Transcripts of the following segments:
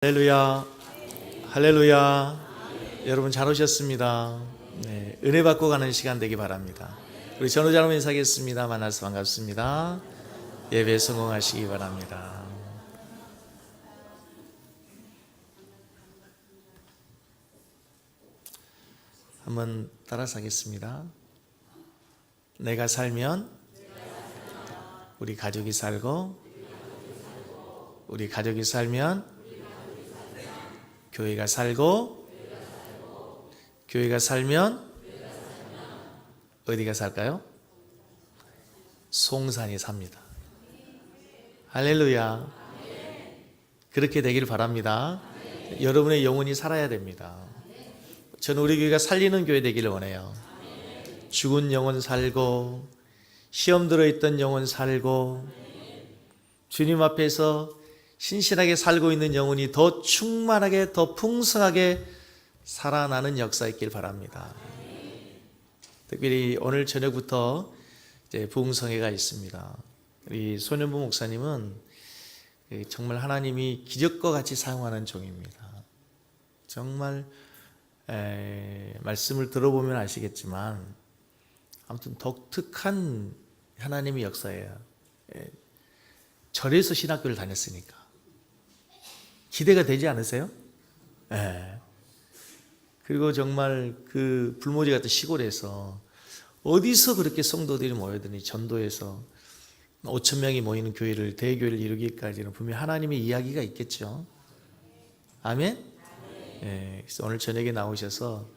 할렐루야, 할렐루야. 여러분 잘 오셨습니다. 네, 은혜 받고 가는 시간 되기 바랍니다. 우리 전우자로 인사하겠습니다. 만나서 반갑습니다. 예배 성공하시기 바랍니다. 한번 따라서 하겠습니다. 내가 살면 우리 가족이 살고, 우리 가족이 살면 교회가 살고, 교회가 살면 어디가 살까요? 송산이 삽니다. 할렐루야. 그렇게 되기를 바랍니다. 여러분의 영혼이 살아야 됩니다. 저는 우리 교회가 살리는 교회 되기를 원해요. 죽은 영혼 살고, 시험 들어있던 영혼 살고, 주님 앞에서 신실하게 살고 있는 영혼이 더 충만하게, 더 풍성하게 살아나는 역사 있길 바랍니다. 특별히 오늘 저녁부터 이제 부흥성회가 있습니다. 우리 손현부 목사님은 정말 하나님이 기적과 같이 사용하는 종입니다. 정말 말씀을 들어보면 아시겠지만 아무튼 독특한 하나님의 역사예요. 절에서 신학교를 다녔으니까 기대가 되지 않으세요? 네. 그리고 정말 그 불모지 같은 시골에서 어디서 그렇게 성도들이 모여드니 전도에서 5천 명이 모이는 교회를, 대교회를 이루기까지는 분명히 하나님의 이야기가 있겠죠. 아멘? 네. 그래서 오늘 저녁에 나오셔서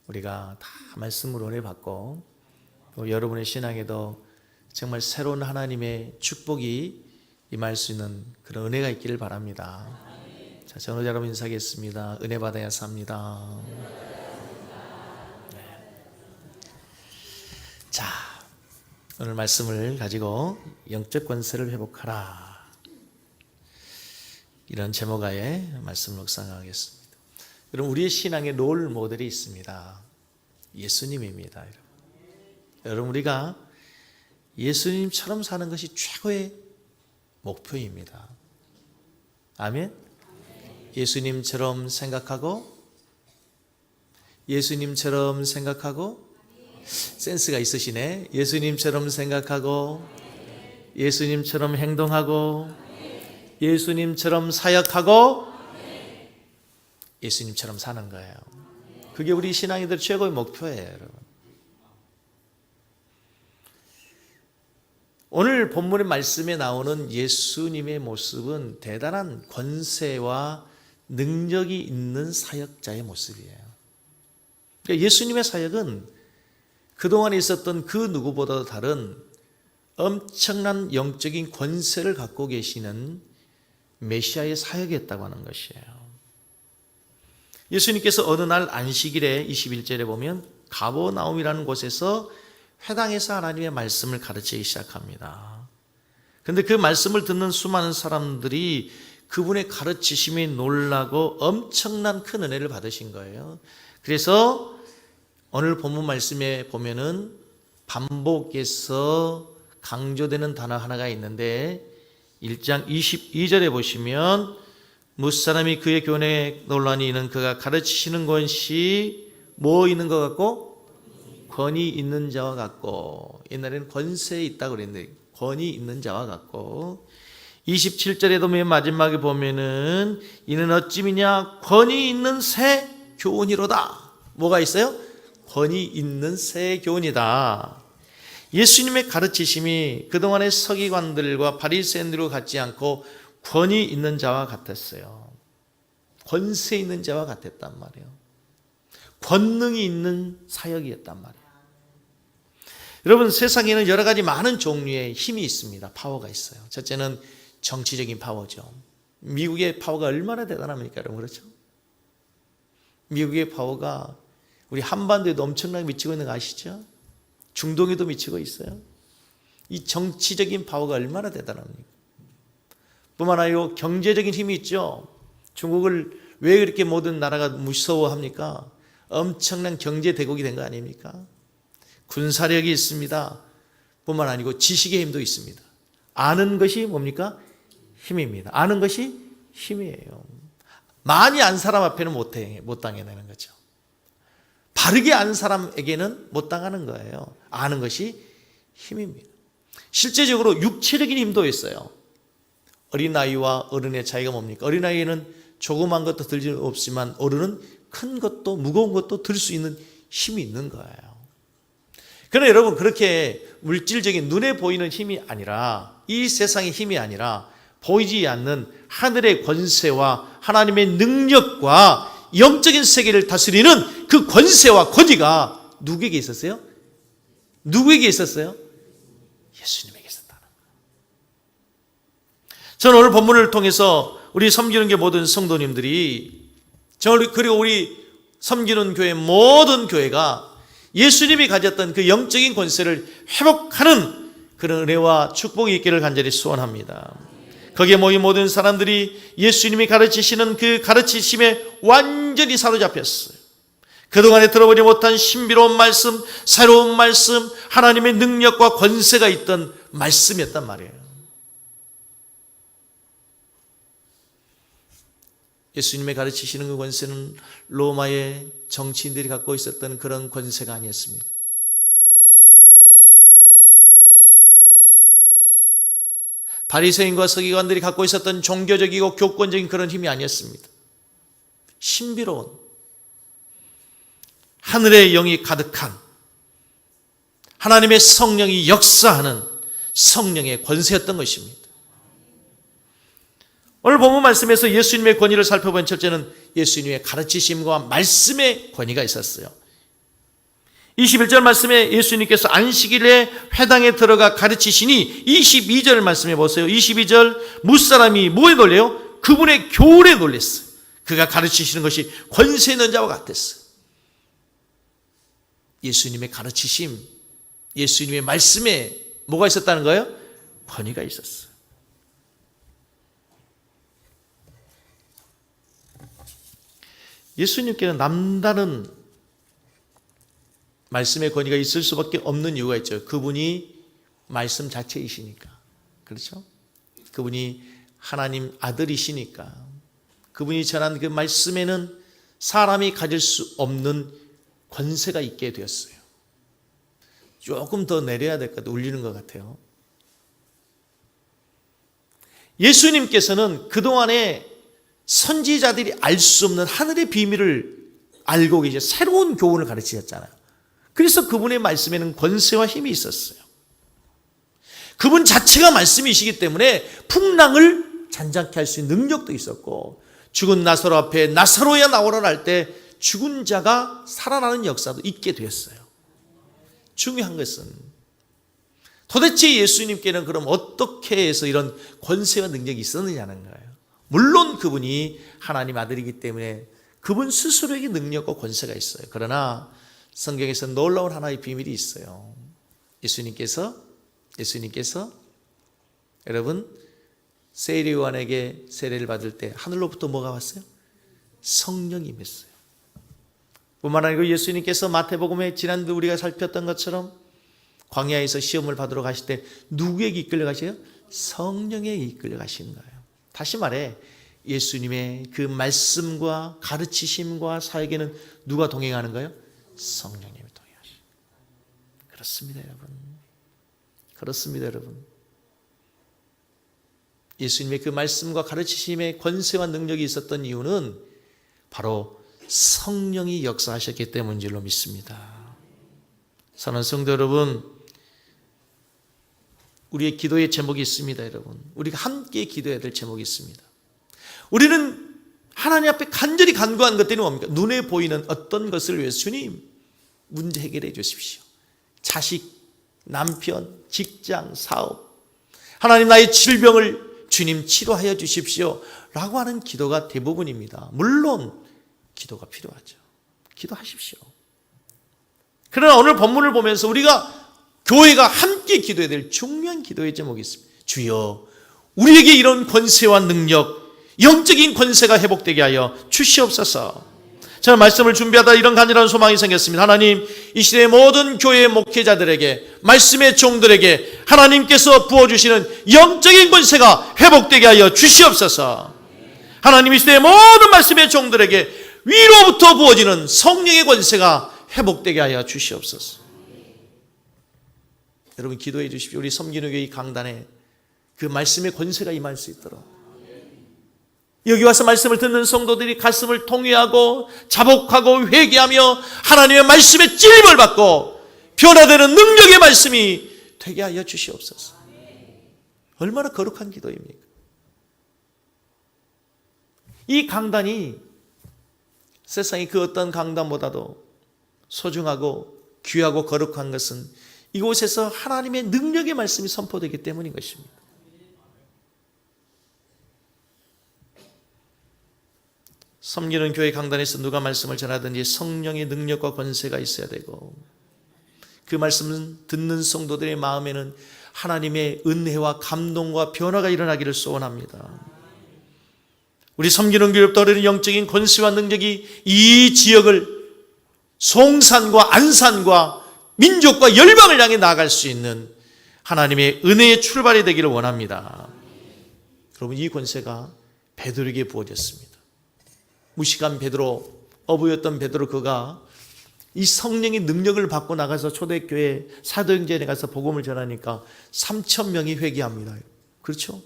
우리가 다 말씀을 은혜 받고 또 여러분의 신앙에도 정말 새로운 하나님의 축복이 임할 수 있는 그런 은혜가 있기를 바랍니다. 자, 전우자 여러분 인사하겠습니다. 은혜 받아야 삽니다. 네. 자, 오늘 말씀을 가지고 영적 권세를 회복하라, 이런 제목하에 말씀을 묵상하겠습니다. 여러분, 우리의 신앙의 롤 모델이 있습니다. 예수님입니다. 여러분, 우리가 예수님처럼 사는 것이 최고의 목표입니다. 아멘. 예수님처럼 생각하고, 예수님처럼 생각하고, 센스가 있으시네. 예수님처럼 생각하고, 예수님처럼 행동하고, 예수님처럼 사역하고, 예수님처럼 사는 거예요. 그게 우리 신앙인들 최고의 목표예요, 여러분. 오늘 본문의 말씀에 나오는 예수님의 모습은 대단한 권세와 능력이 있는 사역자의 모습이에요. 그러니까 예수님의 사역은 그동안에 있었던 그 누구보다도 다른 엄청난 영적인 권세를 갖고 계시는 메시아의 사역이었다고 하는 것이에요. 예수님께서 어느 날 안식일에 21절에 보면 가버나움이라는 곳에서 회당에서 하나님의 말씀을 가르치기 시작합니다. 그런데 그 말씀을 듣는 수많은 사람들이 그분의 가르치심이 놀라고 엄청난 큰 은혜를 받으신 거예요. 그래서 오늘 본문 말씀에 보면은 반복해서 강조되는 단어 하나가 있는데 1장 22절에 보시면 무사람이 그의 교훈에 논란이 있는 그가 가르치시는 것이 뭐 있는 것 같고? 권위 있는 자와 같고. 옛날에는 권세 있다고 그랬는데 권위 있는 자와 같고. 27절에도 맨 마지막에 보면은 이는 어찌미냐 권위 있는 새 교훈이로다. 뭐가 있어요? 권위 있는 새 교훈이다. 예수님의 가르치심이 그동안의 서기관들과 바리새인들과 같지 않고 권위 있는 자와 같았어요. 권세 있는 자와 같았단 말이에요. 권능이 있는 사역이었단 말이에요. 여러분, 세상에는 여러 가지 많은 종류의 힘이 있습니다. 파워가 있어요. 첫째는 정치적인 파워죠. 미국의 파워가 얼마나 대단합니까, 여러분? 그렇죠? 미국의 파워가 우리 한반도에도 엄청나게 미치고 있는 거 아시죠? 중동에도 미치고 있어요. 이 정치적인 파워가 얼마나 대단합니까? 뿐만 아니라 경제적인 힘이 있죠. 중국을 왜 그렇게 모든 나라가 무서워합니까? 엄청난 경제 대국이 된 거 아닙니까? 군사력이 있습니다. 뿐만 아니고 지식의 힘도 있습니다. 아는 것이 뭡니까? 힘입니다. 아는 것이 힘이에요. 많이 안 사람 앞에는 못 당해내는 거죠. 바르게 안 사람에게는 못 당하는 거예요. 아는 것이 힘입니다. 실제적으로 육체적인 힘도 있어요. 어린아이와 어른의 차이가 뭡니까? 어린아이는 조그만 것도 들 수 없지만 어른은 큰 것도 무거운 것도 들 수 있는 힘이 있는 거예요. 그러나 여러분, 그렇게 물질적인 눈에 보이는 힘이 아니라, 이 세상의 힘이 아니라 보이지 않는 하늘의 권세와 하나님의 능력과 영적인 세계를 다스리는 그 권세와 권위가 누구에게 있었어요? 누구에게 있었어요? 예수님에게 있었다는 거예요. 저는 오늘 본문을 통해서 우리 섬기는 게 모든 성도님들이, 그리고 우리 섬기는 교회 모든 교회가 예수님이 가졌던 그 영적인 권세를 회복하는 그런 은혜와 축복이 있기를 간절히 소원합니다. 거기에 모인 모든 사람들이 예수님이 가르치시는 그 가르치심에 완전히 사로잡혔어요. 그동안에 들어보지 못한 신비로운 말씀, 새로운 말씀, 하나님의 능력과 권세가 있던 말씀이었단 말이에요. 예수님의 가르치시는 그 권세는 로마의 정치인들이 갖고 있었던 그런 권세가 아니었습니다. 바리새인과 서기관들이 갖고 있었던 종교적이고 교권적인 그런 힘이 아니었습니다. 신비로운 하늘의 영이 가득한 하나님의 성령이 역사하는 성령의 권세였던 것입니다. 오늘 본문 말씀에서 예수님의 권위를 살펴본 첫째는 예수님의 가르치심과 말씀의 권위가 있었어요. 21절 말씀에 예수님께서 안식일에 회당에 들어가 가르치시니 22절 말씀해 보세요. 22절, 무사람이 뭐에 놀래요? 그분의 교훈에 놀랐어요. 그가 가르치시는 것이 권세 있는 자와 같았어요. 예수님의 가르치심, 예수님의 말씀에 뭐가 있었다는 거예요? 권위가 있었어요. 예수님께는 남다른 말씀의 권위가 있을 수밖에 없는 이유가 있죠. 그분이 말씀 자체이시니까. 그렇죠? 그분이 하나님 아들이시니까. 그분이 전한 그 말씀에는 사람이 가질 수 없는 권세가 있게 되었어요. 조금 더 내려야 될 것 같아요. 울리는 것 같아요. 예수님께서는 그동안에 선지자들이 알 수 없는 하늘의 비밀을 알고 계셔 새로운 교훈을 가르치셨잖아요. 그래서 그분의 말씀에는 권세와 힘이 있었어요. 그분 자체가 말씀이시기 때문에 풍랑을 잔잔케 할 수 있는 능력도 있었고, 죽은 나사로 앞에 나사로야 나오라 할 때 죽은 자가 살아나는 역사도 있게 되었어요. 중요한 것은 도대체 예수님께는 그럼 어떻게 해서 이런 권세와 능력이 있었느냐는 거예요. 물론 그분이 하나님 아들이기 때문에 그분 스스로에게 능력과 권세가 있어요. 그러나 성경에서 놀라운 하나의 비밀이 있어요. 예수님께서 여러분 세례요한에게 세례를 받을 때 하늘로부터 뭐가 왔어요? 성령이 임했어요. 뿐만 아니고 예수님께서 마태복음에 지난주 우리가 살폈던 것처럼 광야에서 시험을 받으러 가실 때 누구에게 이끌려 가세요? 성령에게 이끌려 가시는 거예요. 다시 말해 예수님의 그 말씀과 가르치심과 사역에는 누가 동행하는 거예요? 성령님이 동행하시죠. 그렇습니다, 여러분. 그렇습니다, 여러분. 예수님의 그 말씀과 가르치심의 권세와 능력이 있었던 이유는 바로 성령이 역사하셨기 때문인 줄로 믿습니다. 사랑하는 성도 여러분, 우리의 기도의 제목이 있습니다, 여러분. 우리가 함께 기도해야 될 제목이 있습니다. 우리는 하나님 앞에 간절히 간구하는 것들이 뭡니까? 눈에 보이는 어떤 것을 위해서 주님 문제 해결해 주십시오. 자식, 남편, 직장, 사업, 하나님 나의 질병을 주님 치료하여 주십시오 라고 하는 기도가 대부분입니다. 물론 기도가 필요하죠. 기도하십시오. 그러나 오늘 본문을 보면서 우리가 교회가 함께 기도해야 될 중요한 기도의 제목이 있습니다. 주여, 우리에게 이런 권세와 능력, 영적인 권세가 회복되게 하여 주시옵소서. 저는 말씀을 준비하다 이런 간절한 소망이 생겼습니다. 하나님, 이 시대의 모든 교회의 목회자들에게, 말씀의 종들에게 하나님께서 부어주시는 영적인 권세가 회복되게 하여 주시옵소서. 하나님이 시대의 모든 말씀의 종들에게 위로부터 부어지는 성령의 권세가 회복되게 하여 주시옵소서. 여러분 기도해 주십시오. 우리 섬기는 교회 이 강단에 그 말씀의 권세가 임할 수 있도록, 여기 와서 말씀을 듣는 성도들이 가슴을 통회하고 자복하고 회개하며 하나님의 말씀에 찔림을 받고 변화되는 능력의 말씀이 되게 하여 주시옵소서. 얼마나 거룩한 기도입니까? 이 강단이 세상의 그 어떤 강단보다도 소중하고 귀하고 거룩한 것은 이곳에서 하나님의 능력의 말씀이 선포되기 때문인 것입니다. 섬기는 교회 강단에서 누가 말씀을 전하든지 성령의 능력과 권세가 있어야 되고, 그 말씀은 듣는 성도들의 마음에는 하나님의 은혜와 감동과 변화가 일어나기를 소원합니다. 우리 섬기는 교회부터 흐르는 영적인 권세와 능력이 이 지역을 송산과 안산과 민족과 열방을 향해 나아갈 수 있는 하나님의 은혜의 출발이 되기를 원합니다. 여러분, 이 권세가 베드로에게 부어졌습니다. 무식한 베드로, 어부였던 베드로, 그가 이 성령의 능력을 받고 나가서 초대교회 사도행전에 가서 복음을 전하니까 3,000명이 회개합니다. 그렇죠?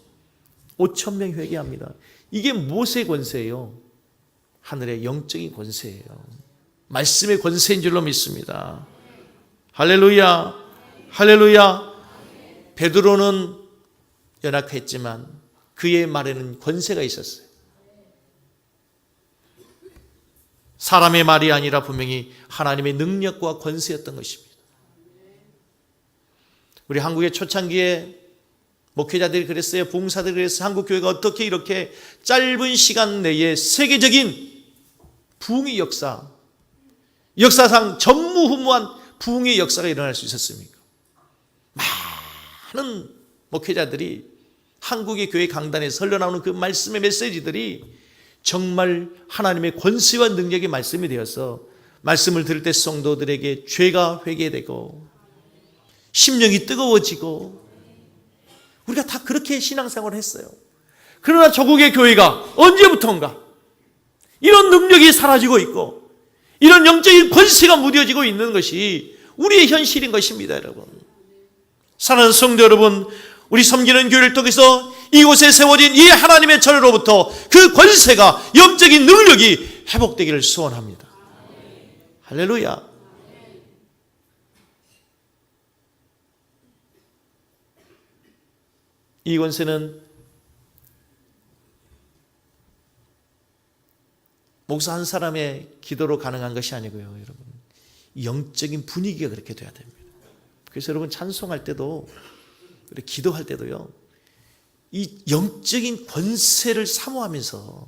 5,000명 회개합니다. 이게 무엇의 권세예요? 하늘의 영적인 권세예요. 말씀의 권세인 줄로 믿습니다. 할렐루야, 할렐루야. 베드로는 연약했지만 그의 말에는 권세가 있었어요. 사람의 말이 아니라 분명히 하나님의 능력과 권세였던 것입니다. 우리 한국의 초창기에 목회자들이 그랬어요. 부흥사들이 그랬어요. 한국교회가 어떻게 이렇게 짧은 시간 내에 세계적인 부흥의 역사상 전무후무한 부흥의 역사가 일어날 수 있었습니까? 많은 목회자들이 한국의 교회 강단에서 흘러나오는 그 말씀의 메시지들이 정말 하나님의 권세와 능력의 말씀이 되어서 말씀을 들을 때 성도들에게 죄가 회개되고 심령이 뜨거워지고, 우리가 다 그렇게 신앙생활을 했어요. 그러나 조국의 교회가 언제부턴가 이런 능력이 사라지고 있고 이런 영적인 권세가 무뎌지고 있는 것이 우리의 현실인 것입니다. 여러분, 사랑하는 성도 여러분, 우리 섬기는 교회를 통해서 이곳에 세워진 이 하나님의 전으로부터 그 권세가, 영적인 능력이 회복되기를 소원합니다. 할렐루야. 이 권세는 목사 한 사람의 기도로 가능한 것이 아니고요, 여러분. 영적인 분위기가 그렇게 돼야 됩니다. 그래서 여러분, 찬송할 때도, 우리 기도할 때도요, 이 영적인 권세를 사모하면서,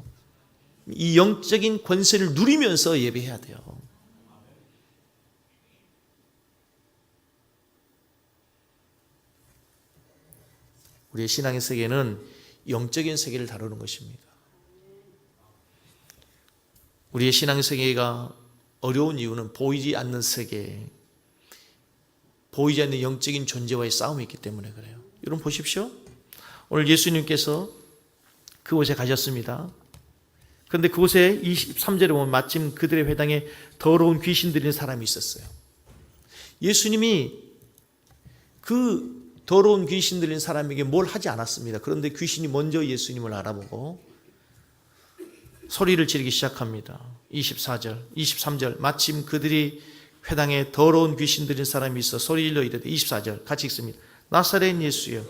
이 영적인 권세를 누리면서 예배해야 돼요. 우리의 신앙의 세계는 영적인 세계를 다루는 것입니다. 우리의 신앙의 세계가 어려운 이유는 보이지 않는 세계, 보이지 않는 영적인 존재와의 싸움이 있기 때문에 그래요. 여러분 보십시오. 오늘 예수님께서 그곳에 가셨습니다. 그런데 그곳에 23절에 보면 마침 그들의 회당에 더러운 귀신 들리는 사람이 있었어요. 예수님이 그 더러운 귀신 들린 사람에게 뭘 하지 않았습니다. 그런데 귀신이 먼저 예수님을 알아보고 소리를 지르기 시작합니다. 23절 마침 그들이 회당에 더러운 귀신 들린 사람이 있어 소리 질러 이르되, 24절 같이 읽습니다. 나사렛 예수여,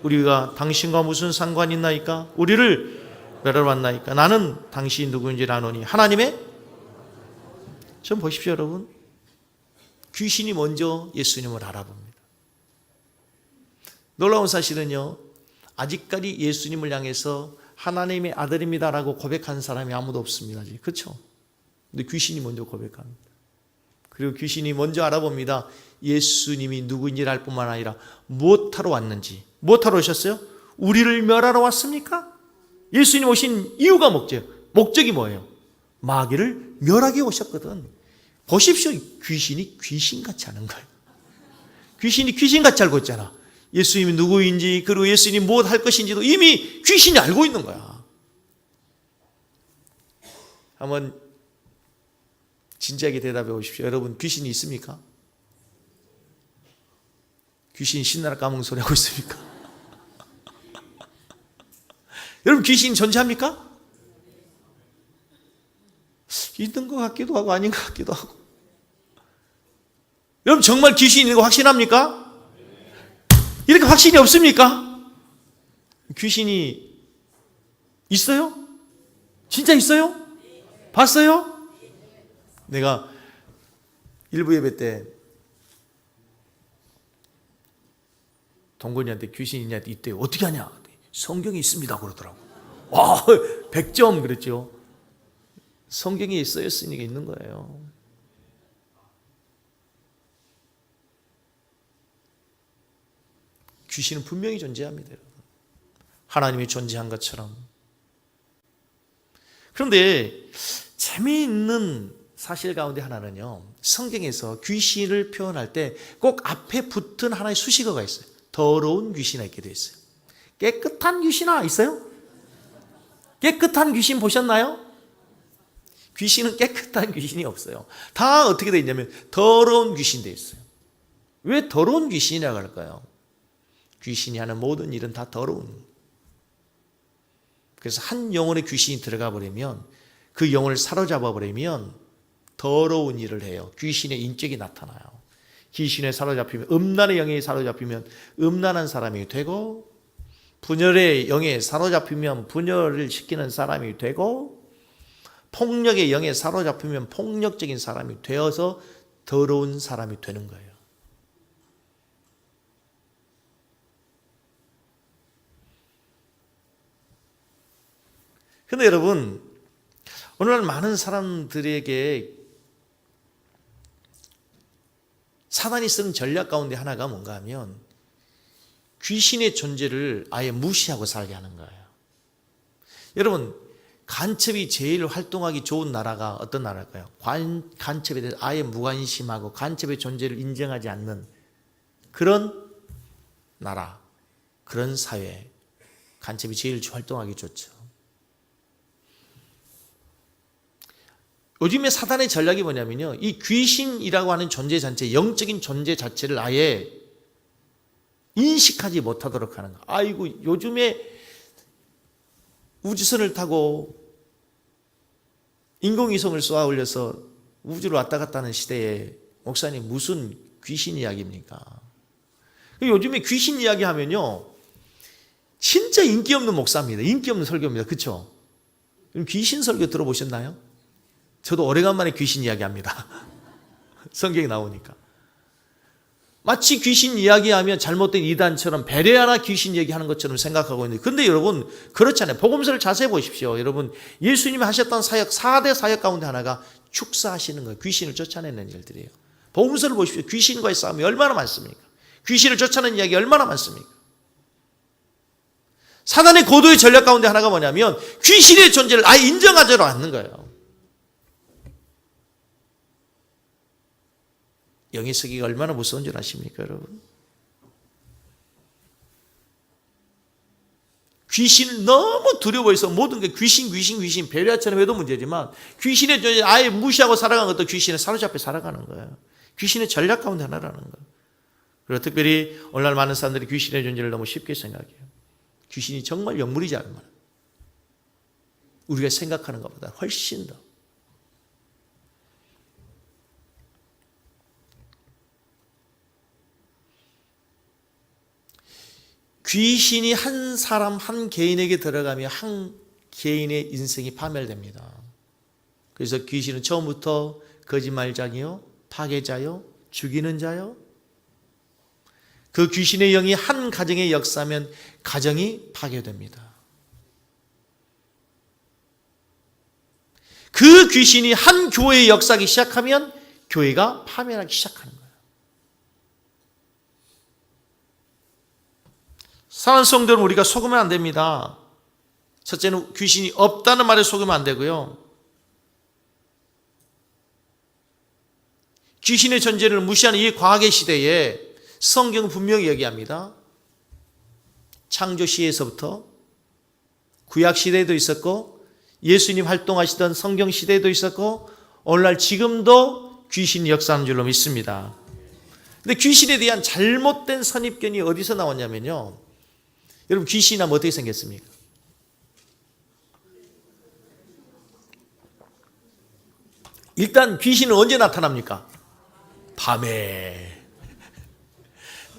우리가 당신과 무슨 상관이 있나이까? 우리를 멸하러 왔나이까? 나는 당신이 누구인지 아노니. 하나님의, 좀 보십시오 여러분, 귀신이 먼저 예수님을 알아봅니다. 놀라운 사실은요, 아직까지 예수님을 향해서 하나님의 아들입니다라고 고백한 사람이 아무도 없습니다. 그렇죠? 근데 귀신이 먼저 고백합니다. 그리고 귀신이 먼저 알아봅니다. 예수님이 누구인지를 알 뿐만 아니라 무엇하러 왔는지. 무엇하러 오셨어요? 우리를 멸하러 왔습니까? 예수님 오신 이유가 목적이 뭐예요? 마귀를 멸하게 오셨거든. 보십시오. 귀신이 귀신같이 하는 거예요. 귀신이 귀신같이 알고 있잖아. 예수님이 누구인지, 그리고 예수님이 무엇 할 것인지도 이미 귀신이 알고 있는 거야. 한번 진지하게 대답해 보십시오. 여러분, 귀신이 있습니까? 귀신이 신나라 까먹는 소리 하고 있습니까? 여러분, 귀신이 존재합니까? 있는 것 같기도 하고 아닌 것 같기도 하고. 여러분, 정말 귀신이 있는 거 확신합니까? 이렇게 확신이 없습니까? 귀신이 있어요? 진짜 있어요? 봤어요? 내가 일부 예배 때 동건이한테 귀신 있냐 있대요. 어떻게 하냐? 성경에 있습니다 그러더라고. 와, 100점 그랬죠. 성경에 쓰였으니까 있는 거예요. 귀신은 분명히 존재합니다, 여러분. 하나님이 존재한 것처럼. 그런데 재미있는 사실 가운데 하나는요, 성경에서 귀신을 표현할 때 꼭 앞에 붙은 하나의 수식어가 있어요. 더러운 귀신아 있게 되어 있어요. 깨끗한 귀신아 있어요? 깨끗한 귀신 보셨나요? 귀신은 깨끗한 귀신이 없어요. 다 어떻게 되어 있냐면 더러운 귀신 되어 있어요. 왜 더러운 귀신이라고 할까요? 귀신이 하는 모든 일은 다 더러운. 그래서 한 영혼의 귀신이 들어가 버리면, 그 영혼을 사로잡아 버리면 더러운 일을 해요. 귀신의 인격이 나타나요. 귀신에 사로잡히면, 음란의 영에 사로잡히면 음란한 사람이 되고, 분열의 영에 사로잡히면 분열을 시키는 사람이 되고, 폭력의 영에 사로잡히면 폭력적인 사람이 되어서 더러운 사람이 되는 거예요. 그런데 여러분, 오늘날 많은 사람들에게 사단이 쓰는 전략 가운데 하나가 뭔가 하면 귀신의 존재를 아예 무시하고 살게 하는 거예요. 여러분, 간첩이 제일 활동하기 좋은 나라가 어떤 나라일까요? 간첩에 대해서 아예 무관심하고 간첩의 존재를 인정하지 않는 그런 나라, 그런 사회, 간첩이 제일 활동하기 좋죠. 요즘에 사단의 전략이 뭐냐면요, 이 귀신이라고 하는 존재 자체, 영적인 존재 자체를 아예 인식하지 못하도록 하는 거. 아이고, 요즘에 우주선을 타고 인공위성을 쏘아 올려서 우주로 왔다 갔다 하는 시대에 목사님 무슨 귀신 이야기입니까? 요즘에 귀신 이야기 하면요, 진짜 인기 없는 목사입니다. 인기 없는 설교입니다. 그렇죠? 귀신 설교 들어보셨나요? 저도 오래간만에 귀신 이야기합니다. 성경에 나오니까. 마치 귀신 이야기하면 잘못된 이단처럼 베레아나 귀신 얘기하는 것처럼 생각하고 있는데, 근데 여러분 그렇잖아요. 복음서를 자세히 보십시오. 여러분, 예수님이 하셨던 사역, 4대 사역 가운데 하나가 축사하시는 거예요. 귀신을 쫓아내는 일들이에요. 복음서를 보십시오. 귀신과의 싸움이 얼마나 많습니까? 귀신을 쫓아내는 이야기 얼마나 많습니까? 사단의 고도의 전략 가운데 하나가 뭐냐면 귀신의 존재를 아예 인정하지 않는 거예요. 영의 세계가 얼마나 무서운 줄 아십니까, 여러분? 귀신을 너무 두려워해서 모든 게 귀신 베레아처럼 해도 문제지만 귀신의 존재 아예 무시하고 살아가는 것도 귀신에 사로잡혀 살아가는 거예요. 귀신의 전략 가운데 하나라는 거예요. 그리고 특별히 오늘날 많은 사람들이 귀신의 존재를 너무 쉽게 생각해요. 귀신이 정말 영물이지 않나. 우리가 생각하는 것보다 훨씬 더. 귀신이 한 사람, 한 개인에게 들어가면 한 개인의 인생이 파멸됩니다. 그래서 귀신은 처음부터 거짓말장이요, 파괴자요, 죽이는 자요. 그 귀신의 영이 한 가정에 역사하면 가정이 파괴됩니다. 그 귀신이 한 교회에 역사하기 시작하면 교회가 파멸하기 시작하는 거예요. 사랑하는 성도는 우리가 속으면 안 됩니다. 첫째는 귀신이 없다는 말에 속으면 안 되고요. 귀신의 존재를 무시하는 이 과학의 시대에 성경은 분명히 얘기합니다. 창조 시에서부터 구약 시대에도 있었고 예수님 활동하시던 성경 시대에도 있었고 오늘날 지금도 귀신이 역사하는 줄로 믿습니다. 근데 귀신에 대한 잘못된 선입견이 어디서 나왔냐면요, 여러분 귀신이 나면 어떻게 생겼습니까? 일단 귀신은 언제 나타납니까? 밤에.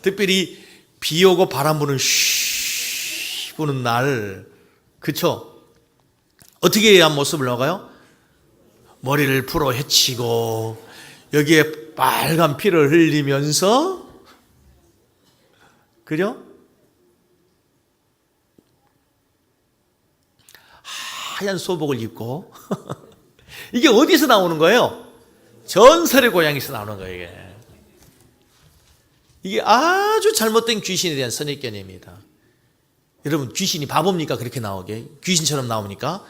특별히 비 오고 바람 부는 쉬 부는 날, 그쵸? 어떻게 해야 모습을 나가요? 머리를 풀어 헤치고 여기에 빨간 피를 흘리면서, 그죠? 하얀 소복을 입고 이게 어디서 나오는 거예요? 전설의 고향에서 나오는 거예요. 이게 아주 잘못된 귀신에 대한 선입견입니다. 여러분 귀신이 바보입니까? 그렇게 나오게? 귀신처럼 나옵니까?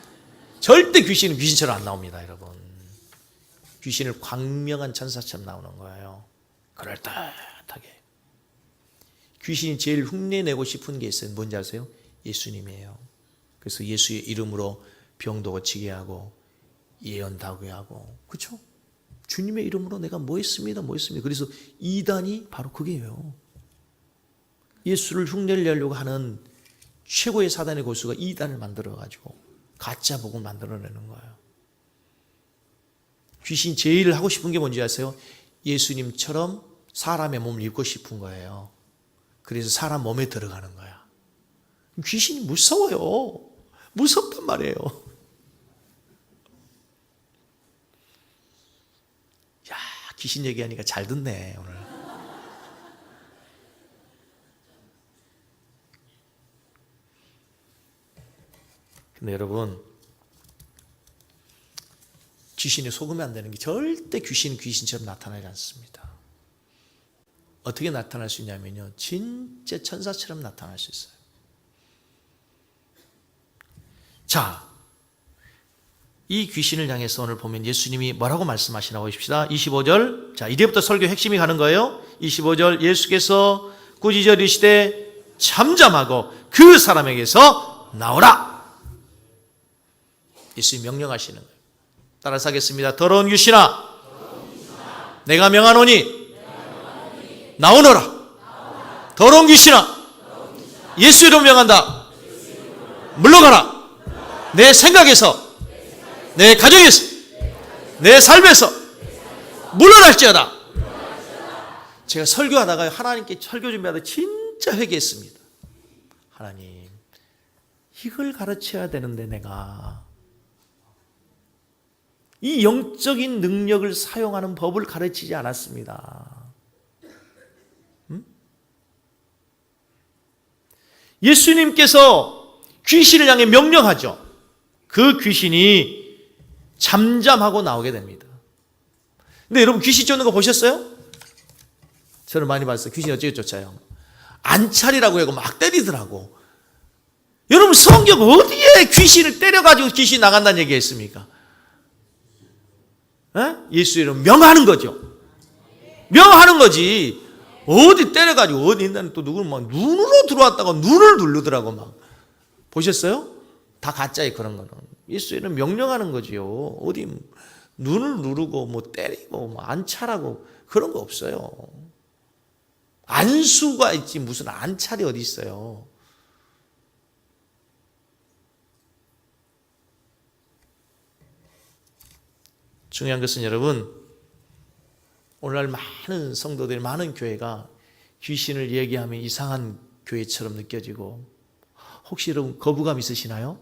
절대 귀신은 귀신처럼 안 나옵니다. 여러분 귀신은 광명한 천사처럼 나오는 거예요. 그럴듯하게. 귀신이 제일 흉내내고 싶은 게 있어요. 뭔지 아세요? 예수님이에요. 그래서 예수의 이름으로 병도 고치게 하고 예언하게 하고, 그렇죠? 주님의 이름으로 내가 뭐 했습니다. 그래서 이단이 바로 그게요. 예수를 흉내를 내려고 하는 최고의 사단의 고수가 이단을 만들어가지고 가짜 복음을 만들어내는 거예요. 귀신이 제일 하고 싶은 게 뭔지 아세요? 예수님처럼 사람의 몸을 입고 싶은 거예요. 그래서 사람 몸에 들어가는 거야. 귀신이 무서워요. 무섭단 말이에요. 야, 귀신 얘기하니까 잘 듣네 오늘. 근데 여러분 귀신이 속으면 안 되는 게 절대 귀신은 귀신처럼 나타나지 않습니다. 어떻게 나타날 수 있냐면요, 진짜 천사처럼 나타날 수 있어요. 자, 이 귀신을 향해서 오늘 보면 예수님이 뭐라고 말씀하시나 보십시다. 25절. 자, 이제부터 설교 핵심이 가는 거예요. 25절. 예수께서 꾸짖어 이르시되 잠잠하고 그 사람에게서 나오라. 예수님이 명령하시는 거예요. 따라서 하겠습니다. 더러운 귀신아, 내가 명하노니 나오너라. 더러운 귀신아, 예수 이름 명한다. 물러가라. 내 생각에서, 내 가정에서, 내 삶에서 물러날지어다. 제가 설교하다가 하나님께 설교 준비하다 진짜 회개했습니다. 하나님, 이걸 가르쳐야 되는데 내가 이 영적인 능력을 사용하는 법을 가르치지 않았습니다. 예수님께서 귀신을 향해 명령하죠. 그 귀신이 잠잠하고 나오게 됩니다. 근데 여러분 귀신 쫓는 거 보셨어요? 저는 많이 봤어요. 귀신이 어떻게 쫓아요? 안찰이라고 하고 막 때리더라고. 여러분 성경 어디에 귀신을 때려가지고 귀신이 나간다는 얘기가 있습니까? 예수 이름 명하는 거죠. 명하는 거지. 어디 때려가지고 어디 있는 또 누구를 막 눈으로 들어왔다가 눈을 누르더라고 막. 보셨어요? 다 가짜예요. 그런 거는 예수 이름 명령하는 거지요. 어디 눈을 누르고 뭐 때리고 뭐 안찰하고 그런 거 없어요. 안수가 있지 무슨 안찰이 어디 있어요. 중요한 것은 여러분, 오늘날 많은 성도들이, 많은 교회가 귀신을 얘기하면 이상한 교회처럼 느껴지고, 혹시 여러분 거부감 있으시나요?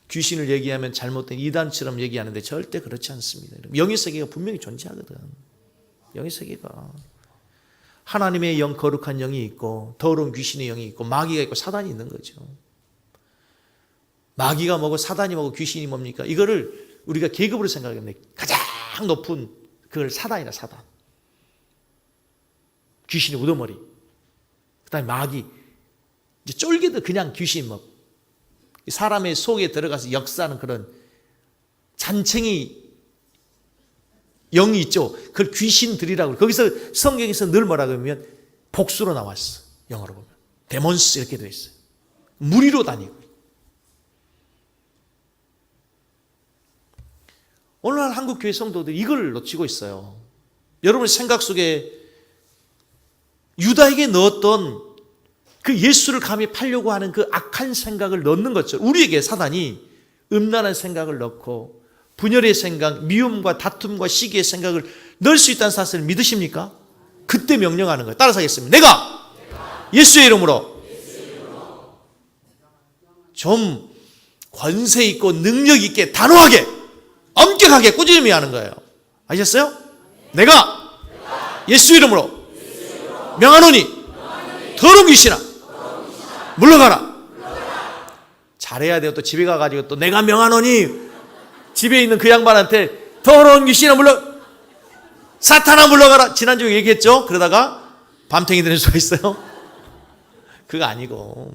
귀신을 얘기하면 잘못된 이단처럼 얘기하는데 절대 그렇지 않습니다. 영의 세계가 분명히 존재하거든. 영의 세계가 하나님의 영, 거룩한 영이 있고 더러운 귀신의 영이 있고 마귀가 있고 사단이 있는 거죠. 마귀가 뭐고 사단이 뭐고 귀신이 뭡니까? 이거를 우리가 계급으로 생각하면 가장 높은 그걸 사단이다. 사단. 귀신의 우두머리. 그 다음에 마귀. 이제 쫄개도 그냥 귀신 뭐 사람의 속에 들어가서 역사하는 그런 잔챙이 영이 있죠. 그걸 귀신들이라고. 거기서 성경에서 늘 뭐라고 하면 복수로 나왔어. 영어로 보면. 데몬스 이렇게 되어 있어요. 무리로 다니고. 오늘날 한국 교회 성도들이 이걸 놓치고 있어요. 여러분 생각 속에 유다에게 넣었던 그 예수를 감히 팔려고 하는 그 악한 생각을 넣는 것처럼 우리에게 사단이 음란한 생각을 넣고 분열의 생각, 미움과 다툼과 시기의 생각을 넣을 수 있다는 사실을 믿으십니까? 그때 명령하는 거예요. 따라서 하겠습니다. 내가 예수의 이름으로 좀 권세 있고 능력 있게 단호하게 엄격하게 꾸준히 하는 거예요. 아셨어요? 내가 예수 이름으로 명하노니 더러운 귀신아 물러가라. 잘해야 돼요. 또 집에 가가지고 또 내가 명하노니 집에 있는 그 양반한테 더러운 귀신아 사탄아 물러가라. 지난주에 얘기했죠. 그러다가 밤탱이 되는 수가 있어요. 그거 아니고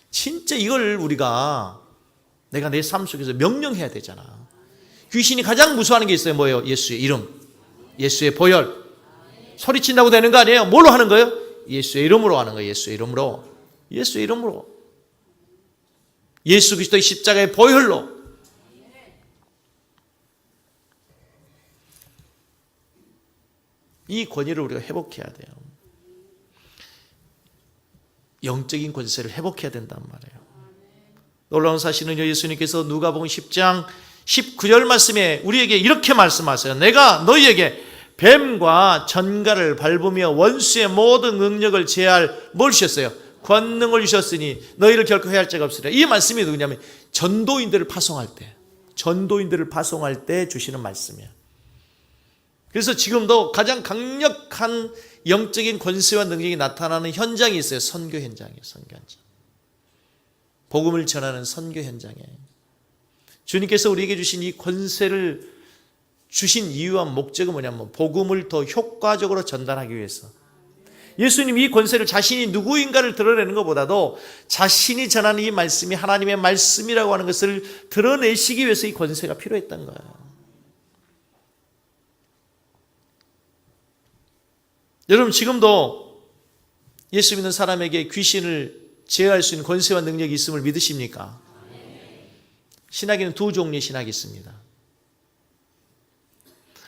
진짜 이걸 우리가 내가 내 삶 속에서 명령해야 되잖아. 귀신이 가장 무서워하는 게 있어요. 뭐예요? 예수의 이름, 예수의 보혈. 소리친다고 되는 거 아니에요. 뭘로 하는 거예요? 예수의 이름으로 하는 거예요. 예수의 이름으로. 예수의 이름으로. 예수 그리스도의 십자가의 보혈로. 이 권위를 우리가 회복해야 돼요. 영적인 권세를 회복해야 된단 말이에요. 놀라운 사실은요, 예수님께서 누가복음 10장 19절 말씀에 우리에게 이렇게 말씀하세요. 내가 너희에게 뱀과 전갈을 밟으며 원수의 모든 능력을 제할 뭘 주셨어요? 권능을 주셨으니 너희를 결코 해할 자가 없으리라. 이 말씀이 누구냐면 전도인들을 파송할 때 주시는 말씀이에요. 그래서 지금도 가장 강력한 영적인 권세와 능력이 나타나는 현장이 있어요. 선교 현장이에요. 선교 현장. 복음을 전하는 선교 현장이에요. 주님께서 우리에게 주신 이 권세를 주신 이유와 목적은 뭐냐면 복음을 더 효과적으로 전달하기 위해서. 예수님 이 권세를 자신이 누구인가를 드러내는 것보다도 자신이 전하는 이 말씀이 하나님의 말씀이라고 하는 것을 드러내시기 위해서 이 권세가 필요했던 거예요. 여러분 지금도 예수 믿는 사람에게 귀신을 제어할 수 있는 권세와 능력이 있음을 믿으십니까? 신학에는 두 종류의 신학이 있습니다.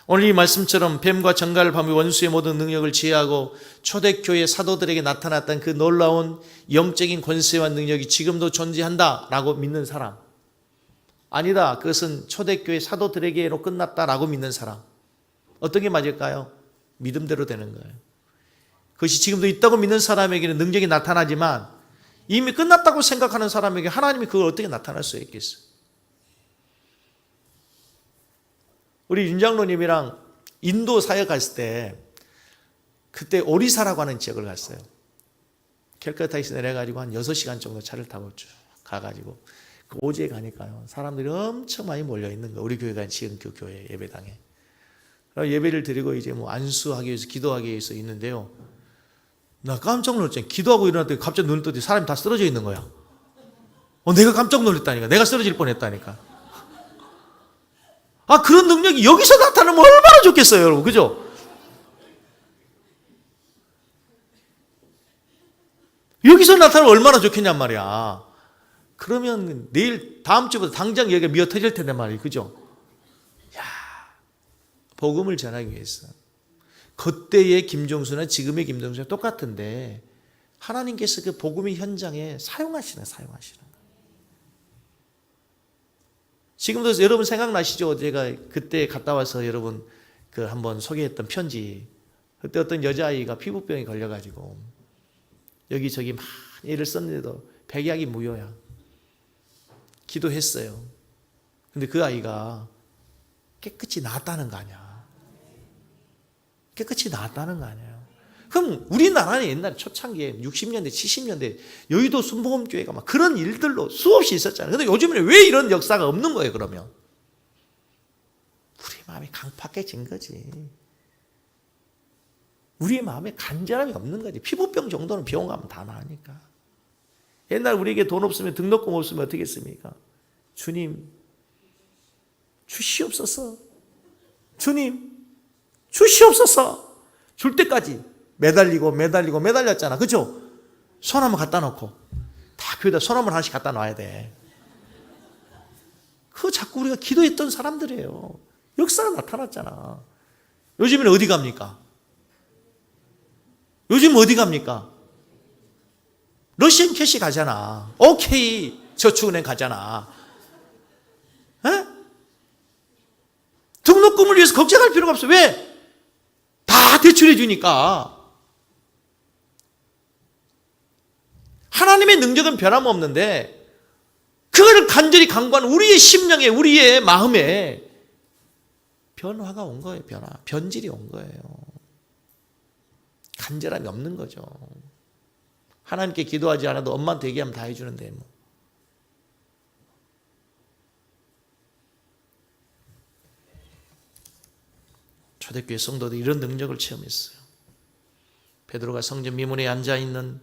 오늘 이 말씀처럼 뱀과 전갈을 밟으며 원수의 모든 능력을 제어하고 초대교회 사도들에게 나타났던 그 놀라운 영적인 권세와 능력이 지금도 존재한다라고 믿는 사람, 아니다 그것은 초대교회 사도들에게로 끝났다라고 믿는 사람, 어떤 게 맞을까요? 믿음대로 되는 거예요. 그것이 지금도 있다고 믿는 사람에게는 능력이 나타나지만 이미 끝났다고 생각하는 사람에게 하나님이 그걸 어떻게 나타날 수 있겠어요? 우리 윤장로님이랑 인도 사역 갔을 때 그때 오리사라고 하는 지역을 갔어요. 캘커타에서 내려가지고 한 6시간 정도 차를 타고 쭉 가가지고 그 오지에 가니까요. 사람들이 엄청 많이 몰려있는 거예요. 우리 교회가 지은 그 교회 예배당에. 예배를 드리고 이제 뭐 안수하기 위해서 기도하기 위해서 있는데요. 나 깜짝 놀랐잖아요. 기도하고 일어났더니 갑자기 눈을 뜨더니 사람이 다 쓰러져 있는 거야. 내가 깜짝 놀랐다니까. 내가 쓰러질 뻔했다니까. 그런 능력이 여기서 나타나면 얼마나 좋겠어요, 여러분. 그죠? 여기서 나타나면 얼마나 좋겠냔 말이야. 그러면 내일, 다음 주부터 당장 여기가 미어 터질 텐데 말이에요. 그죠? 복음을 전하기 위해서. 그때의 김종수나 지금의 김종수가 똑같은데 하나님께서 그 복음의 현장에 사용하시는 거예요. 지금도 여러분 생각나시죠? 제가 그때 갔다 와서 여러분 그 한번 소개했던 편지. 그때 어떤 여자아이가 피부병이 걸려가지고 여기저기 막 애를 썼는데도 백약이 무효야. 기도했어요. 근데 그 아이가 깨끗이 나았다는 거 아니야. 깨끗이 나았다는 거 아니에요. 그럼 우리나라는 옛날에 초창기에 60년대, 70년대 여의도 순복음교회가 막 그런 일들로 수없이 있었잖아요. 근데 요즘에는 왜 이런 역사가 없는 거예요, 그러면? 우리 마음이 강팍해진 거지. 우리의 마음에 간절함이 없는 거지. 피부병 정도는 병원 가면 다 나으니까. 옛날 우리에게 돈 없으면 등록금 없으면 어떻게 했습니까? 주님, 주시옵소서. 주님, 주시옵소서. 줄 때까지 매달렸잖아. 그죠? 손 한번 갖다 놓고 다 교회에다 손 한번 하나씩 갖다 놔야 돼. 그거 자꾸 우리가 기도했던 사람들이에요. 역사가 나타났잖아. 요즘에는 어디 갑니까? 요즘 어디 갑니까? 러시안 캐시 가잖아. 오케이 저축은행 가잖아. 에? 등록금을 위해서 걱정할 필요가 없어. 왜? 다 대출해 주니까. 하나님의 능력은 변함없는데 그거를 간절히 간구하는 우리의 심령에, 우리의 마음에 변화가 온 거예요. 변질이 온 거예요. 간절함이 없는 거죠. 하나님께 기도하지 않아도 엄마한테 얘기하면 다 해주는데 뭐. 초대교회 성도들이 이런 능력을 체험했어요. 베드로가 성전 미문에 앉아있는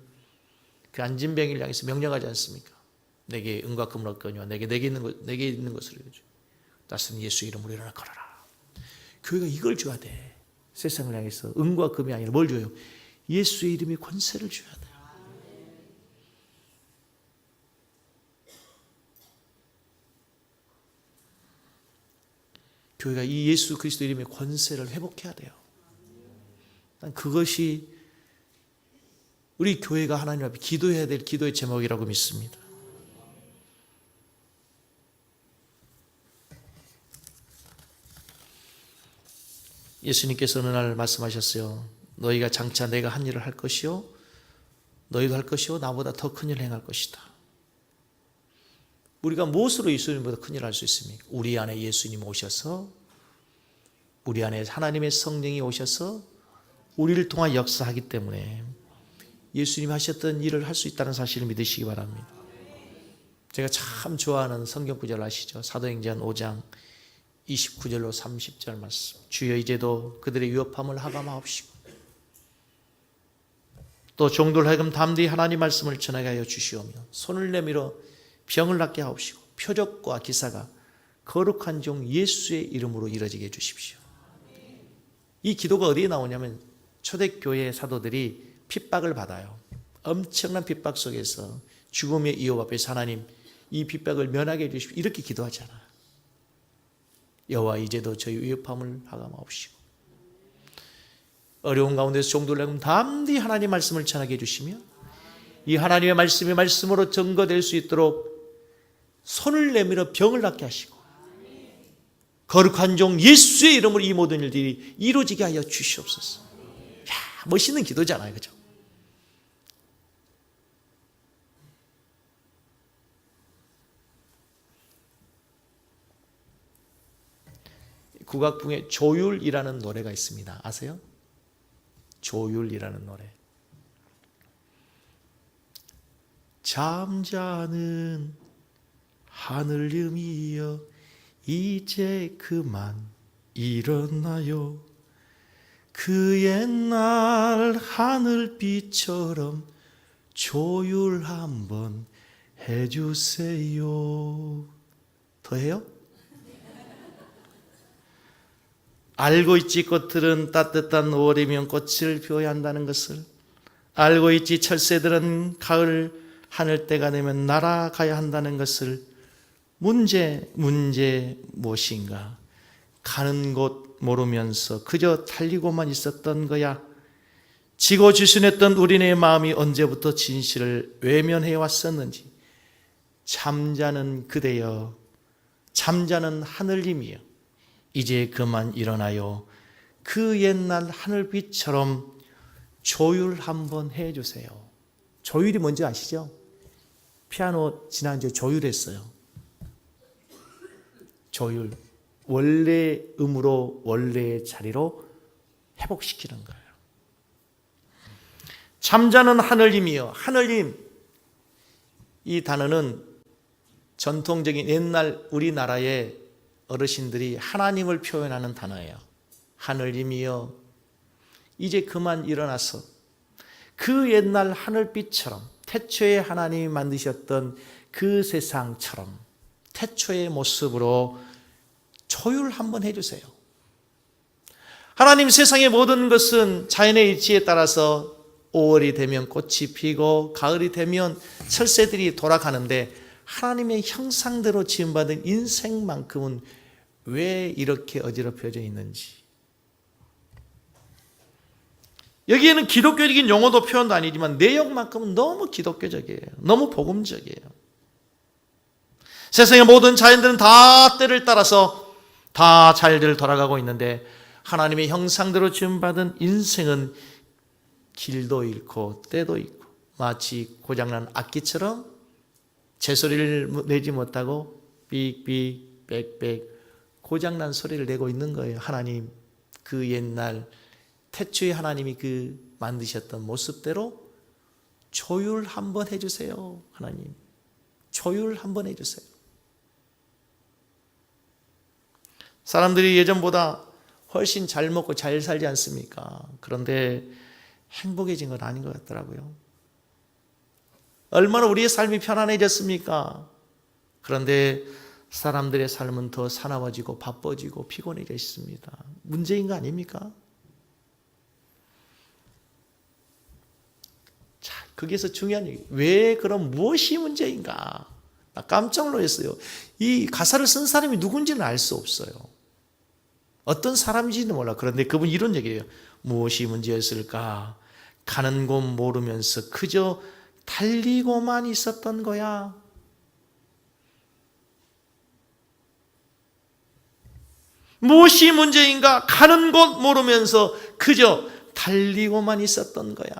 그 안진뱅이를 향해서 명령하지 않습니까? 내게 은과 금을 얻거니와 내게 있는 것을 이루죠. 다스는 예수 이름으로 일어나 걸어라. 교회가 이걸 줘야 돼. 세상을 향해서 은과 금이 아니라 뭘 줘요? 예수의 이름의 권세를 줘야 돼. 교회가 이 예수 그리스도 이름의 권세를 회복해야 돼요. 그것이 우리 교회가 하나님 앞에 기도해야 될 기도의 제목이라고 믿습니다. 예수님께서 어느 날 말씀하셨어요. 너희가 장차 내가 한 일을 할 것이요 너희도 할 것이요 나보다 더 큰 일을 행할 것이다. 우리가 무엇으로 예수님보다 큰 일을 할 수 있습니까? 우리 안에 예수님 오셔서, 우리 안에 하나님의 성령이 오셔서 우리를 통해 역사하기 때문에 예수님 하셨던 일을 할 수 있다는 사실을 믿으시기 바랍니다. 제가 참 좋아하는 성경 구절 아시죠? 사도행전 5장 29절로 30절 말씀. 주여 이제도 그들의 위협함을 하감하옵시고 또 종들 하여금 담대히 하나님 말씀을 전하게 하여 주시오며 손을 내밀어 병을 낫게 하옵시고 표적과 기사가 거룩한 종 예수의 이름으로 이루어지게 해주십시오. 이 기도가 어디에 나오냐면 초대교회 사도들이 핍박을 받아요. 엄청난 핍박 속에서 죽음의 이호 앞에서 하나님 이 핍박을 면하게 해주십시오. 이렇게 기도하잖아. 여호와 이제도 저희 위협함을 하감하옵시고 어려운 가운데서 종들을 담대히 하나님의 말씀을 전하게 해주시며 이 하나님의 말씀이 말씀으로 증거될 수 있도록 손을 내밀어 병을 낫게 하시고 거룩한 종 예수의 이름으로 이 모든 일들이 이루어지게 하여 주시옵소서. 야, 멋있는 기도잖아요. 그죠? 국악풍에 조율이라는 노래가 있습니다. 아세요? 조율이라는 노래. 잠자는 하늘님이여 이제 그만 일어나요. 그 옛날 하늘빛처럼 조율 한번 해주세요. 더 해요? 알고 있지 꽃들은 따뜻한 5월이면 꽃을 피워야 한다는 것을, 알고 있지 철새들은 가을 하늘 때가 되면 날아가야 한다는 것을. 문제 무엇인가? 가는 곳 모르면서 그저 달리고만 있었던 거야. 지고지순했던 우리네 마음이 언제부터 진실을 외면해 왔었는지. 잠자는 그대여, 잠자는 하늘님이여 이제 그만 일어나요. 그 옛날 하늘빛처럼 조율 한번 해주세요. 조율이 뭔지 아시죠? 피아노 지난주에 조율했어요. 조율. 원래 음으로 원래의 자리로 회복시키는 거예요. 잠자는 하늘님이여. 하늘님, 이 단어는 전통적인 옛날 우리나라의 어르신들이 하나님을 표현하는 단어예요. 하늘님이여 이제 그만 일어나서 그 옛날 하늘빛처럼 태초에 하나님이 만드셨던 그 세상처럼 태초의 모습으로 조율 한번 해주세요. 하나님, 세상의 모든 것은 자연의 이치에 따라서 5월이 되면 꽃이 피고 가을이 되면 철새들이 돌아가는데 하나님의 형상대로 지음받은 인생만큼은 왜 이렇게 어지럽혀져 있는지. 여기에는 기독교적인 용어도 표현도 아니지만 내용만큼은 너무 기독교적이에요. 너무 복음적이에요. 세상의 모든 자연들은 다 때를 따라서 다 잘들 돌아가고 있는데 하나님의 형상대로 지음받은 인생은 길도 잃고 때도 잃고 마치 고장난 악기처럼 제소리를 내지 못하고 삑삑 빽빽 고장난 소리를 내고 있는 거예요. 하나님 그 옛날 태초에 하나님이 그 만드셨던 모습대로 조율 한번 해주세요. 하나님 조율 한번 해주세요. 사람들이 예전보다 훨씬 잘 먹고 잘 살지 않습니까? 그런데 행복해진 건 아닌 것 같더라고요. 얼마나 우리의 삶이 편안해졌습니까? 그런데 사람들의 삶은 더 사나워지고 바빠지고 피곤해져 있습니다. 문제인 거 아닙니까? 자, 거기에서 중요한 얘기. 왜 그럼 무엇이 문제인가? 나 깜짝 놀랐어요. 이 가사를 쓴 사람이 누군지는 알 수 없어요. 어떤 사람인지는 몰라. 그런데 그분 이런 얘기예요. 무엇이 문제였을까? 가는 곳 모르면서 그저 달리고만 있었던 거야. 무엇이 문제인가? 가는 곳 모르면서 그저 달리고만 있었던 거야.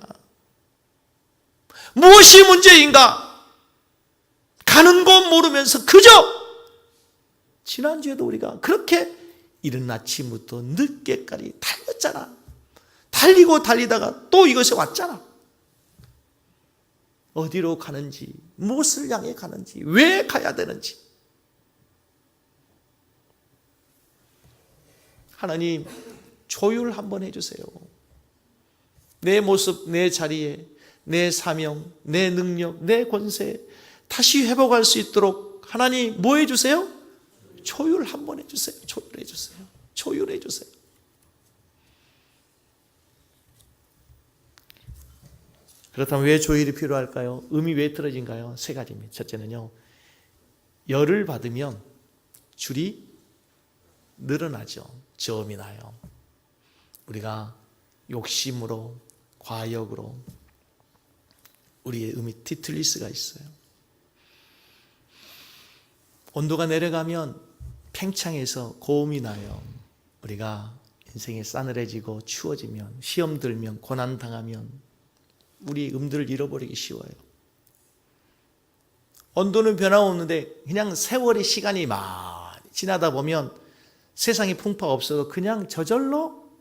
무엇이 문제인가? 가는 곳 모르면서 그저 지난주에도 우리가 그렇게 이른 아침부터 늦게까지 달렸잖아. 달리고 달리다가 또 이것이 왔잖아. 어디로 가는지, 무엇을 향해 가는지, 왜 가야 되는지. 하나님 조율 한번 해주세요. 내 모습, 내 자리에, 내 사명, 내 능력, 내 권세 다시 회복할 수 있도록 하나님 뭐 해주세요? 조율 한번 해주세요. 조율해 주세요. 조율해 주세요. 그렇다면 왜 조율이 필요할까요? 음이 왜 틀어진가요? 세 가지입니다. 첫째는요, 열을 받으면 줄이 늘어나죠. 저음이 나요. 우리가 욕심으로, 과욕으로 우리의 음이 뒤틀릴 수가 있어요. 온도가 내려가면 팽창해서 고음이 나요. 우리가 인생이 싸늘해지고 추워지면, 시험 들면, 고난 당하면 우리 음들을 잃어버리기 쉬워요. 온도는 변함없는데 그냥 세월의 시간이 많이 지나다 보면 세상에 풍파가 없어도 그냥 저절로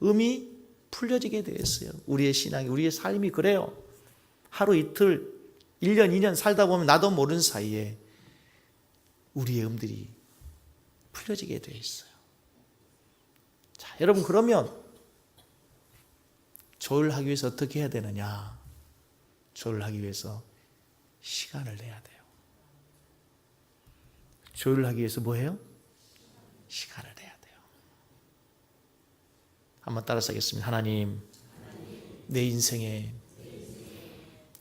음이 풀려지게 되어 있어요. 우리의 신앙이, 우리의 삶이 그래요. 하루 이틀, 1년, 2년 살다 보면 나도 모르는 사이에 우리의 음들이 풀려지게 되어 있어요. 자, 여러분 그러면 조율하기 위해서 어떻게 해야 되느냐? 조율하기 위해서 시간을 내야 돼요. 조율하기 위해서 뭐 해요? 시간을 내야 돼요. 한번 따라서 하겠습니다. 하나님, 내 인생에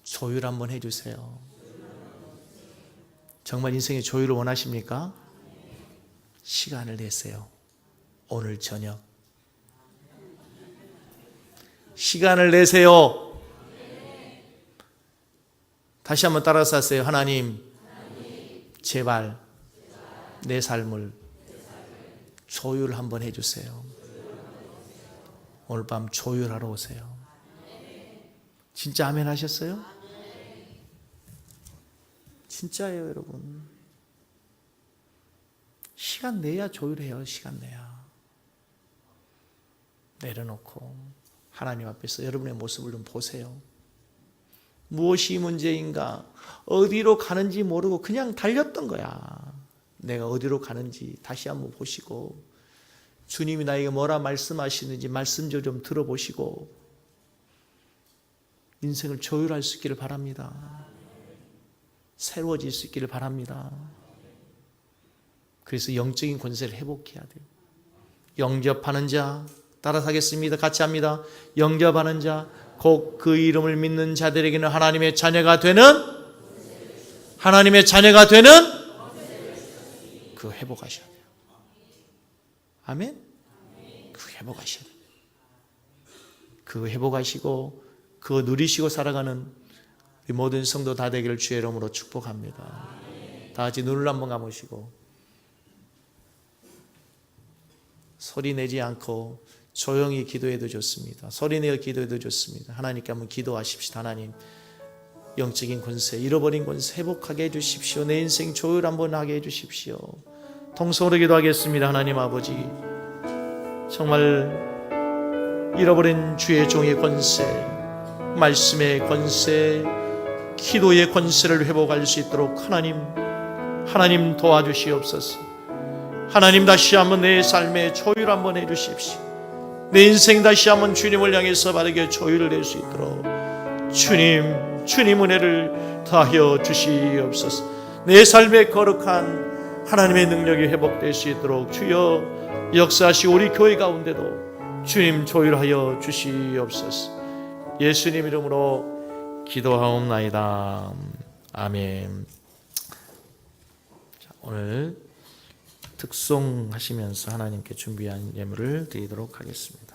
조율 한번 해주세요. 정말 인생의 조율을 원하십니까? 시간을 내세요. 오늘 저녁 시간을 내세요. 다시 한번 따라서 하세요. 하나님, 제발 내 삶을 조율 한번 해주세요. 오늘 밤 조율하러 오세요. 진짜 아멘 하셨어요? 진짜예요, 여러분. 시간 내야 조율해요. 시간 내야. 내려놓고 하나님 앞에서 여러분의 모습을 좀 보세요. 무엇이 문제인가? 어디로 가는지 모르고 그냥 달렸던 거야. 내가 어디로 가는지 다시 한번 보시고, 주님이 나에게 뭐라 말씀하시는지 말씀 좀 들어보시고 인생을 조율할 수 있기를 바랍니다. 새로워질 수 있기를 바랍니다. 그래서 영적인 권세를 회복해야 돼요. 영접하는 자, 따라서 하겠습니다. 같이 합니다. 영접하는 자, 곧 그 이름을 믿는 자들에게는 하나님의 자녀가 되는 하나님의 자녀가 되는 그 회복하셔야 돼요. 아멘? 그 회복하셔야 돼요. 그 회복하시고 그 누리시고 살아가는 우리 모든 성도 다 되기를 주의 이름으로 축복합니다. 다 같이 눈을 한번 감으시고 소리 내지 않고 조용히 기도해도 좋습니다. 소리 내어 기도해도 좋습니다. 하나님께 한번 기도하십시다. 하나님, 영적인 권세, 잃어버린 권세 회복하게 해주십시오. 내 인생 조율 한번 하게 해주십시오. 통성으로 기도하겠습니다. 하나님 아버지, 정말 잃어버린 주의 종의 권세, 말씀의 권세, 기도의 권세를 회복할 수 있도록 하나님 도와주시옵소서. 하나님, 다시 한번 내 삶의 조율 한번 해주십시오. 내 인생 다시 한번 주님을 향해서 바르게 조율을 낼 수 있도록 주님 은혜를 더하여 주시옵소서. 내 삶의 거룩한 하나님의 능력이 회복될 수 있도록 주여 역사하시고 우리 교회 가운데도 주님 조율하여 주시옵소서. 예수님 이름으로 기도하옵나이다. 아멘. 자, 오늘 특송하시면서 하나님께 준비한 예물을 드리도록 하겠습니다.